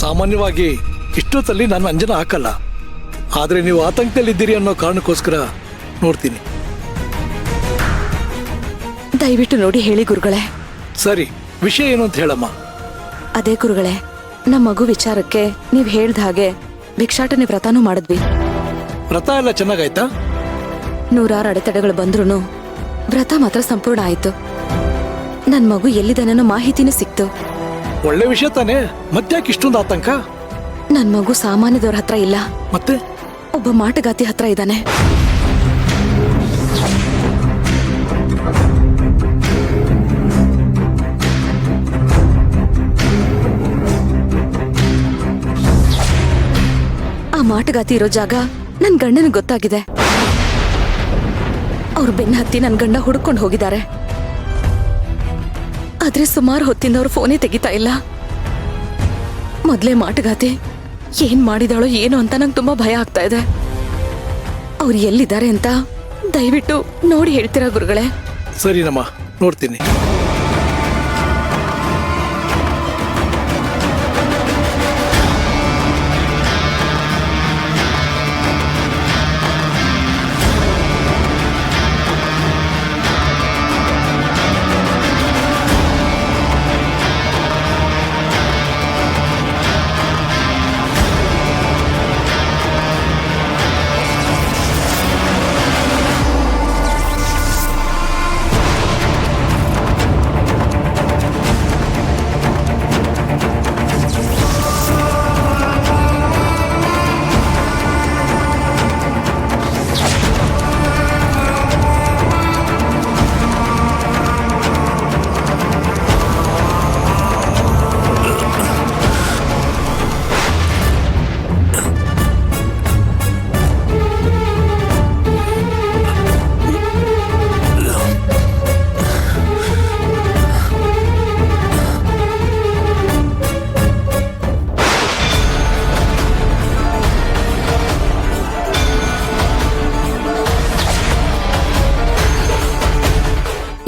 ಸಾಮಾನ್ಯವಾಗಿ ಇಷ್ಟೊತ್ತಲ್ಲಿ ನಾನು ಅಂಜನ ಹಾಕಲ್ಲ, ಆದ್ರೆ ನೀವು ಆತಂಕದಲ್ಲಿದ್ದೀರಿ ಅನ್ನೋ ಕಾರಣಕ್ಕೋಸ್ಕರ ನೋಡ್ತೀನಿ. ದಯವಿಟ್ಟು ನೋಡಿ ಹೇಳಿ ಗುರುಗಳೇ. ಸರಿ, ವಿಷಯ ಏನು ಅಂತ ಹೇಳಮ್ಮ. ಅದೇ ಗುರುಗಳೇ, ನಮ್ಮ ಮಗು ವಿಚಾರಕ್ಕೆ ನೀವ್ ಹೇಳ್ದ ಹಾಗೆ ಭಿಕ್ಷಾಟನೆ ವ್ರತಾನೂ ಮಾಡಿದ್ವಿ. ವ್ರತ ಎಲ್ಲ ಚೆನ್ನಾಗಾಯ್ತಾ? 100 ಅಡೆತಡೆಗಳು ಬಂದ್ರೂ ವ್ರತ ಮಾತ್ರ ಸಂಪೂರ್ಣ ಆಯ್ತು. ನನ್ ಮಗು ಎಲ್ಲಿದ್ದಾನೋ ಮಾಹಿತಿನೂ ಸಿಕ್ತು. ಒಳ್ಳೆ ವಿಷಯ ತಾನೇ, ಮತ್ತ್ಯಾಕೆ ಇಷ್ಟೊಂದು ಆತಂಕ? ನನ್ ಮಗು ಸಾಮಾನ್ಯದವ್ರ ಹತ್ರ ಇಲ್ಲ, ಮತ್ತೆ ಒಬ್ಬ ಮಾಟಗಾತಿ ಹತ್ರ ಇದ್ದಾನೆ. ಆ ಮಾಟಗಾತಿ ಇರೋ ಜಾಗ ನನ್ ಗಂಡನಿಗೆ ಗೊತ್ತಾಗಿದೆ. ಅವ್ರ ಬೆನ್ನ ಹತ್ತಿ ನನ್ ಗಂಡ ಹುಡ್ಕೊಂಡು ಹೋಗಿದ್ದಾರೆ. ಆದ್ರೆ ಸುಮಾರು ಹೊತ್ತಿಂದ ಅವ್ರ ಫೋನೇ ತೆಗಿತಾ ಇಲ್ಲ. ಮೊದ್ಲೇ ಮಾಟಗಾತಿ ಏನ್ ಮಾಡಿದಾಳೋ ಏನೋ ಅಂತ ನಂಗೆ ತುಂಬಾ ಭಯ ಆಗ್ತಾ ಇದೆ. ಅವ್ರು ಎಲ್ಲಿದ್ದಾರೆ ಅಂತ ದಯವಿಟ್ಟು ನೋಡಿ ಹೇಳ್ತೀರಾ ಗುರುಗಳೇ? ಸರಿನಮ್ಮ, ನೋಡ್ತೀನಿ.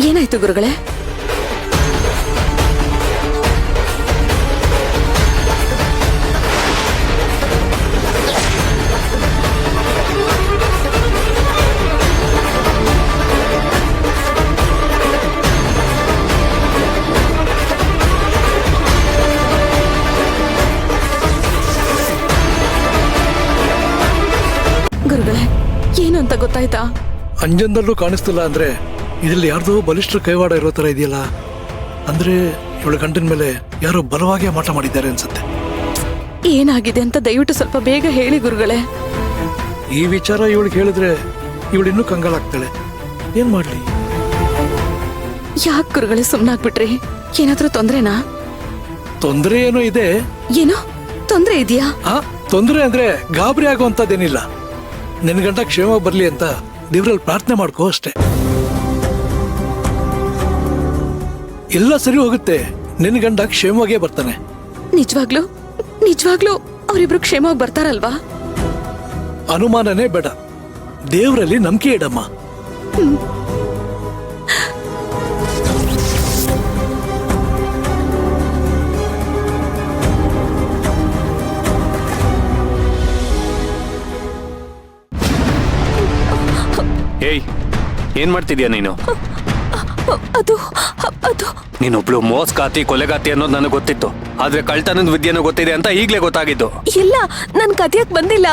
ಏನಾಯ್ತು ಗುರುಗಳೇ? ಗುರುಗಳೇ, ಏನು ಅಂತ ಗೊತ್ತಾಯ್ತಾ? ಅಂಜನದಲ್ಲೂ ಕಾಣಿಸ್ತಿಲ್ಲ ಅಂದ್ರೆ ಇದರಲ್ಲಿ ಯಾರ್ದೋ ಬಲಿಷ್ಠ ಕೈವಾಡ ಇರೋ ತರ ಇದೆಯಲ್ಲ. ಅಂದ್ರೆ ಇವಳ ಗಂಡನ ಮೇಲೆ ಯಾರೋ ಬಲವಾಗಿ ಮಾಟ ಮಾಡಿದ್ದಾರೆ ಅನ್ಸುತ್ತೆ. ಏನಾಗಿದೆ ಅಂತ ದಯವಿಟ್ಟು ಸ್ವಲ್ಪ ಬೇಗ ಹೇಳಿ ಗುರುಗಳೇ. ಈ ವಿಚಾರ ಇವಳಿಗೆ ಹೇಳಿದ್ರೆ ಇವಳು ಇನ್ನೂ ಕಂಗಾಲಾಗ್ತಾಳೆ. ಏನ್ ಮಾಡ್ಲಿ? ಯಾಕೆ ಗುರುಗಳೇ ಸುಮ್ನಾಗ್ಬಿಟ್ರಿ? ಏನಾದ್ರೂ ತೊಂದ್ರೆನಾ? ತೊಂದರೆ ಏನೋ ಇದೆ. ಏನೋ ತೊಂದ್ರೆ ಇದೆಯಾ? ತೊಂದರೆ ಅಂದ್ರೆ ಗಾಬರಿ ಆಗುವಂತದ್ದೇನಿಲ್ಲ. ನಿನ್ ಗಂಡ ಕ್ಷೇಮ ಬರ್ಲಿ ಅಂತ ದೇವ್ರಲ್ಲಿ ಪ್ರಾರ್ಥನೆ ಮಾಡ್ಕೋ ಅಷ್ಟೇ. ಎಲ್ಲ ಸರಿ ಹೋಗುತ್ತೆ. ನಿನ್ ಗಂಡ ಕ್ಷೇಮವಾಗೇ ಬರ್ತಾನೆ. ನಿಜವಾಗ್ಲೂ ನಿಜವಾಗ್ಲೂ ಅವರಿಬ್ರು ಕ್ಷೇಮವಾಗಿ ಬರ್ತಾರಲ್ವಾ? ಅನುಮಾನನೇ ಬೇಡ, ದೇವ್ರಲ್ಲಿ ನಂಬಿಕೆ ಇಡಮ್ಮ. ಏಯ್, ಏನ್ ಮಾಡ್ತಿದ್ಯಾ ನೀನು? ಅದು ಅದು ನೀನೊಬ್ಳು ಮೋಸ್ಗಾತಿ ಕೊಲೆಗಾತಿ ಅನ್ನೋದು ನನಗೆ ಗೊತ್ತಿತ್ತು. ಆದ್ರೆ ಕಳ್ತನದ ವಿದ್ಯೆನೂ ಗೊತ್ತಿದೆ ಅಂತ ಈಗ್ಲೇ ಗೊತ್ತಾಗಿದ್ದು. ಇಲ್ಲ, ನನ್ ಕದಿಯಕ್ ಬಂದಿಲ್ಲ.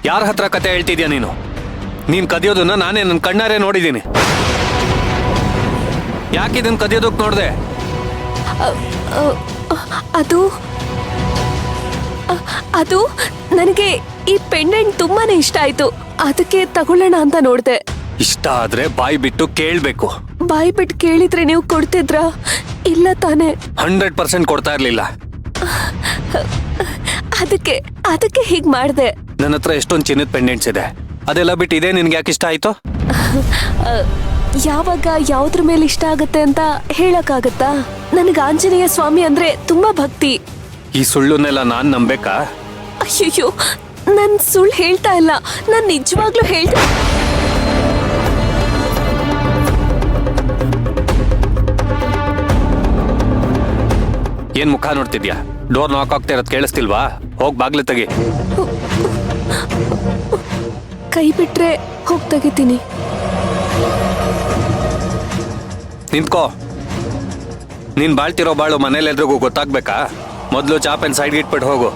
ಯಾರ ಹತ್ರ ಕತೆ ಹೇಳ್ತಿದ್ಯಾ ನೀನು? ನೀನ್ ಕದಿಯೋದನ್ನ ನಾನೇ ನನ್ನ ಕಣ್ಣಾರೆ ನೋಡಿದ್ದೀನಿ. ಯಾಕೆ ಇದನ್ನ ಕದಿಯೋದಕ್ಕೆ ನೋಡ್ದೆ? ಅದು ಅದು ನನಗೆ ಈ ಪೆಂಡೆಂಟ್ ತುಂಬಾನೇ ಇಷ್ಟ ಆಯ್ತು. ಅದಕ್ಕೆ ತಗೊಳ್ಳೋಣ ಅಂತ ನೋಡ್ದೆ. ಇಷ್ಟ ಆದ್ರೆ ಬಾಯಿ ಬಿಟ್ಟು ಕೇಳ್ಬೇಕು. ಬಾಯಿ ಬಿಟ್ಟು ಕೇಳಿದ್ರೆ ನೀವು ಕೊಡ್ತಿದ್ರ? ಇಲ್ಲ ತಾನೆ? 100% ಕೊಡ್ತಾ ಇರ್ಲಿಲ್ಲ. ಅದಕ್ಕೆ ಅದಕ್ಕೆ ಹೀಗ್ ಮಾಡ್ದೆ. ನನ್ನ ಹತ್ರ ಎಷ್ಟೊಂದು ಚಿನ್ನದ ಪೆಂಡೆಂಟ್ಸ್ ಇದೆ. ಅದೆಲ್ಲ ಬಿಟ್ಟು ಇದೇ ನಿನ್ಗೆ ಯಾಕೆ ಇಷ್ಟ ಆಯ್ತು? ಯಾವಾಗ ಯಾವ್ದ್ರ ಮೇಲೆ ಇಷ್ಟ ಆಗತ್ತೆ ಅಂತ ಹೇಳಕ್ಕಾಗತ್ತಾ? ನನಗೆ ಆಂಜನೇಯ ಸ್ವಾಮಿ ಅಂದ್ರೆ ತುಂಬಾ ಭಕ್ತಿ. ಈ ಸುಳ್ಳುನೆಲ್ಲ ನಾನ್ ನಂಬೇಕಾ? ಅಯ್ಯೋ, ನನ್ ಸುಳ್ಳು ಹೇಳ್ತಾ ಇಲ್ಲ, ನಾನ್ ನಿಜವಾಗ್ಲೂ ಹೇಳ್ತಾ. ಏನ್ ಮುಖ ನೋಡ್ತಿದ್ಯಾ? ಡೋರ್ ನಾಕ್ ಆಗ್ತಾ ಇರೋದು ಕೇಳಿಸ್ತಿಲ್ವಾ? ಹೋಗ್ ಬಾಗ್ಲು ತೆಗಿ. ಕೈ ಬಿಟ್ರೆ ಹೋಗಿ ತೆಗಿತೀನಿ. ನಿಂತ್ಕೋ. ನೀನ್ ಬಾಳ್ತಿರೋ ಬಾಳು ಮನೇಲಿ ಎಲ್ರಿಗೂ ಗೊತ್ತಾಗ್ಬೇಕಾ? ಮೊದಲು ಚಾಪೆನ್ ಸೈಡ್ಗೆ ಇಟ್ಬಿಟ್ಟು ಹೋಗು.